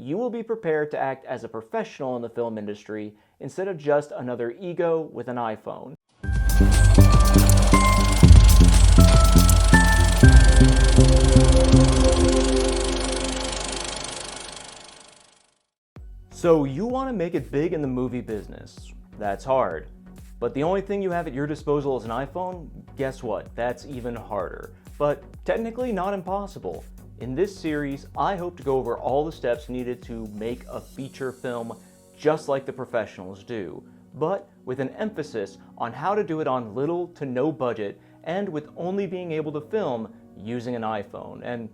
you will be prepared to act as a professional in the film industry instead of just another ego with an iPhone. So you want to make it big in the movie business. That's hard. But the only thing you have at your disposal is an iPhone? Guess what? That's even harder. But technically not impossible. In this series, I hope to go over all the steps needed to make a feature film just like the professionals do, but with an emphasis on how to do it on little to no budget and with only being able to film using an iPhone. And,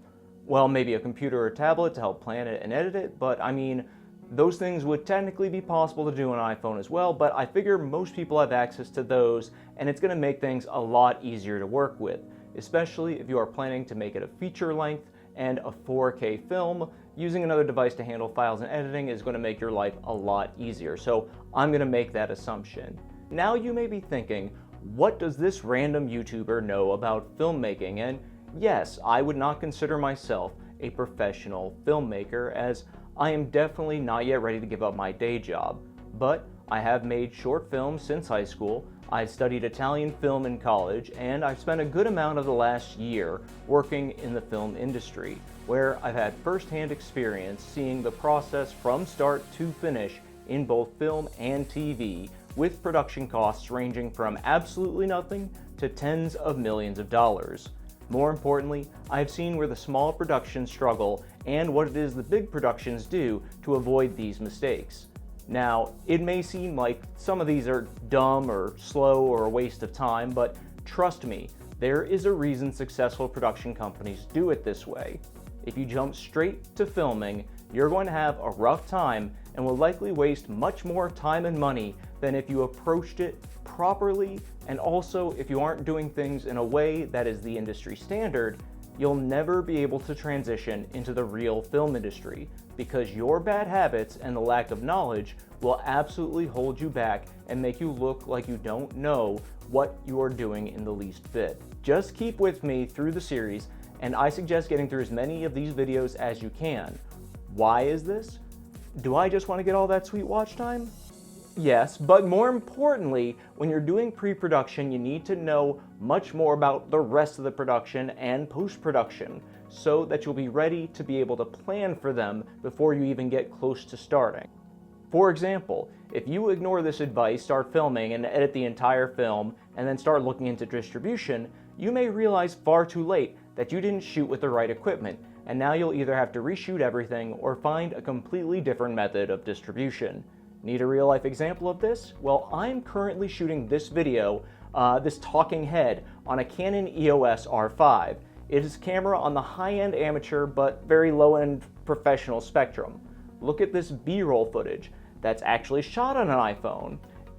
well, maybe a computer or tablet to help plan it and edit it, but I mean, those things would technically be possible to do on an iPhone as well, but I figure most people have access to those, and it's going to make things a lot easier to work with, especially if you are planning to make it a feature length and a 4K film. Using another device to handle files and editing is going to make your life a lot easier, so I'm going to make that assumption. Now you may be thinking, what does this random YouTuber know about filmmaking? And yes, I would not consider myself a professional filmmaker, as I am definitely not yet ready to give up my day job, but I have made short films since high school, I've studied Italian film in college, and I've spent a good amount of the last year working in the film industry, where I've had first-hand experience seeing the process from start to finish in both film and TV, with production costs ranging from absolutely nothing to tens of millions of dollars. More importantly, I've seen where the small productions struggle and what it is the big productions do to avoid these mistakes. Now, it may seem like some of these are dumb or slow or a waste of time, but trust me, there is a reason successful production companies do it this way. If you jump straight to filming, you're going to have a rough time and will likely waste much more time and money than if you approached it properly, and also if you aren't doing things in a way that is the industry standard, you'll never be able to transition into the real film industry, because your bad habits and the lack of knowledge will absolutely hold you back and make you look like you don't know what you are doing in the least bit. Just keep with me through the series, and I suggest getting through as many of these videos as you can. Why is this? Do I just want to get all that sweet watch time? Yes, but more importantly, when you're doing pre-production, you need to know much more about the rest of the production and post-production, so that you'll be ready to be able to plan for them before you even get close to starting. For example, if you ignore this advice, start filming and edit the entire film, and then start looking into distribution, you may realize far too late that you didn't shoot with the right equipment, and now you'll either have to reshoot everything or find a completely different method of distribution. Need a real-life example of this? Well, I'm currently shooting this video, this talking head, on a Canon EOS R5. It is a camera on the high-end amateur but very low-end professional spectrum. Look at this B-roll footage that's actually shot on an iPhone.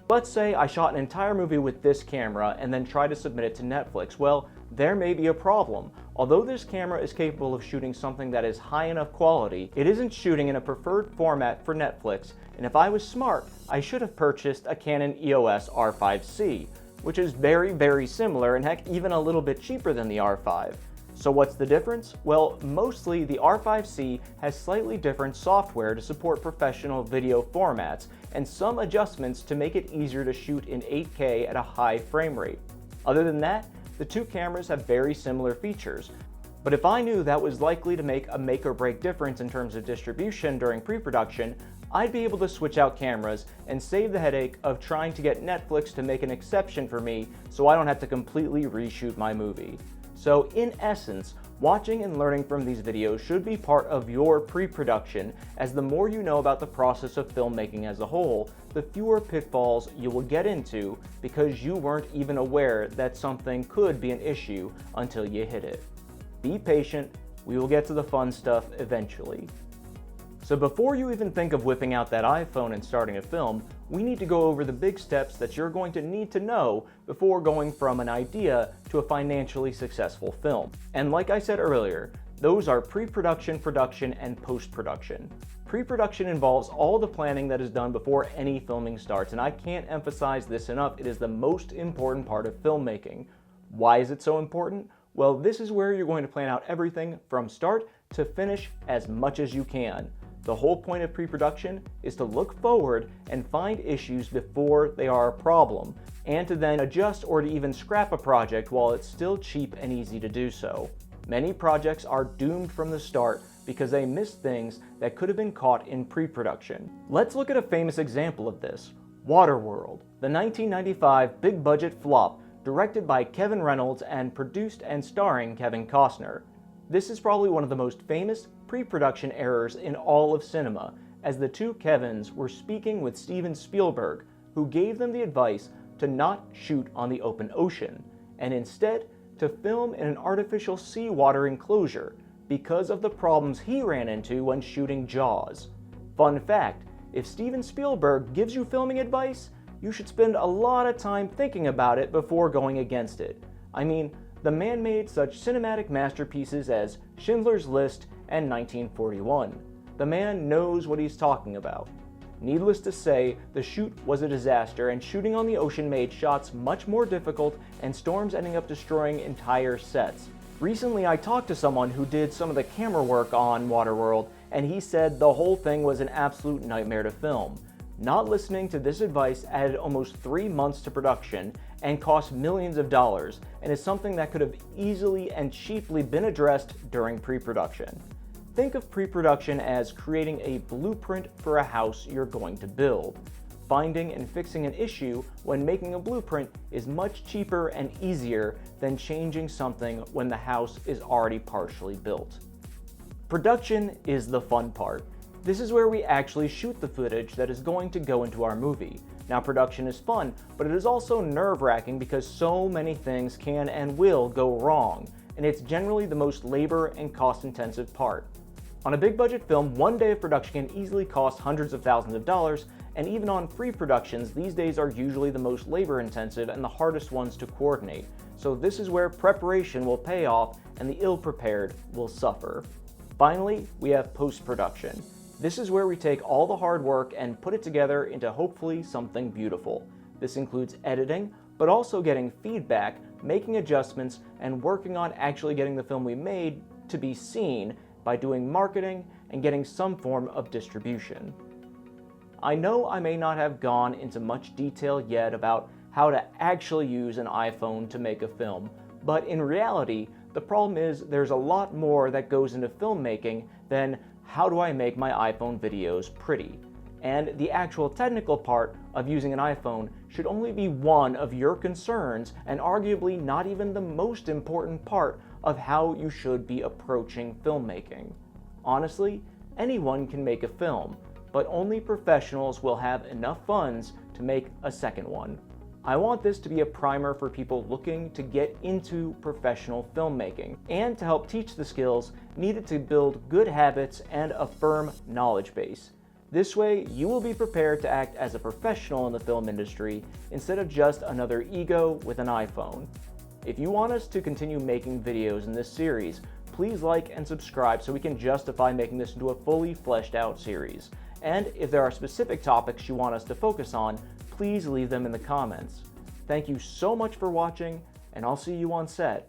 Let's say I shot an entire movie with this camera and then tried to submit it to Netflix. Well, there may be a problem. Although this camera is capable of shooting something that is high enough quality, it isn't shooting in a preferred format for Netflix, and if I was smart, I should have purchased a Canon EOS R5C, which is very, very similar, and heck, even a little bit cheaper than the R5. So what's the difference? Well, mostly the R5C has slightly different software to support professional video formats, and some adjustments to make it easier to shoot in 8K at a high frame rate. Other than that, the two cameras have very similar features. But if I knew that was likely to make a make or break difference in terms of distribution during pre-production, I'd be able to switch out cameras and save the headache of trying to get Netflix to make an exception for me so I don't have to completely reshoot my movie. So in essence, watching and learning from these videos should be part of your pre-production, as the more you know about the process of filmmaking as a whole, the fewer pitfalls you will get into because you weren't even aware that something could be an issue until you hit it. Be patient, we will get to the fun stuff eventually. So before you even think of whipping out that iPhone and starting a film, we need to go over the big steps that you're going to need to know before going from an idea to a financially successful film. And like I said earlier, those are pre-production, production, and post-production. Pre-production involves all the planning that is done before any filming starts, and I can't emphasize this enough, it is the most important part of filmmaking. Why is it so important? Well, this is where you're going to plan out everything from start to finish as much as you can. The whole point of pre-production is to look forward and find issues before they are a problem, and to then adjust or to even scrap a project while it's still cheap and easy to do so. Many projects are doomed from the start because they missed things that could have been caught in pre-production. Let's look at a famous example of this, Waterworld, the 1995 big-budget flop directed by Kevin Reynolds and produced and starring Kevin Costner. This is probably one of the most famous pre-production errors in all of cinema, as the two Kevins were speaking with Steven Spielberg, who gave them the advice to not shoot on the open ocean, and instead to film in an artificial seawater enclosure because of the problems he ran into when shooting Jaws. Fun fact, if Steven Spielberg gives you filming advice, you should spend a lot of time thinking about it before going against it. I mean, the man made such cinematic masterpieces as Schindler's List and 1941. The man knows what he's talking about. Needless to say, the shoot was a disaster, and shooting on the ocean made shots much more difficult and storms ending up destroying entire sets. Recently, I talked to someone who did some of the camera work on Waterworld, and he said the whole thing was an absolute nightmare to film. Not listening to this advice added almost 3 months to production and cost millions of dollars, and is something that could have easily and cheaply been addressed during pre-production. Think of pre-production as creating a blueprint for a house you're going to build. Finding and fixing an issue when making a blueprint is much cheaper and easier than changing something when the house is already partially built. Production is the fun part. This is where we actually shoot the footage that is going to go into our movie. Now, production is fun, but it is also nerve-wracking because so many things can and will go wrong, and it's generally the most labor and cost-intensive part. On a big-budget film, one day of production can easily cost hundreds of thousands of dollars, and even on free productions, these days are usually the most labor-intensive and the hardest ones to coordinate. So this is where preparation will pay off and the ill-prepared will suffer. Finally, we have post-production. This is where we take all the hard work and put it together into hopefully something beautiful. This includes editing, but also getting feedback, making adjustments, and working on actually getting the film we made to be seen by doing marketing and getting some form of distribution. I know I may not have gone into much detail yet about how to actually use an iPhone to make a film, but in reality, the problem is there's a lot more that goes into filmmaking than how do I make my iPhone videos pretty? And the actual technical part of using an iPhone should only be one of your concerns, and arguably not even the most important part of how you should be approaching filmmaking. Honestly, anyone can make a film, but only professionals will have enough funds to make a second one. I want this to be a primer for people looking to get into professional filmmaking, and to help teach the skills needed to build good habits and a firm knowledge base. This way, you will be prepared to act as a professional in the film industry instead of just another ego with an iPhone. If you want us to continue making videos in this series, please like and subscribe so we can justify making this into a fully fleshed out series. And if there are specific topics you want us to focus on, please leave them in the comments. Thank you so much for watching, and I'll see you on set.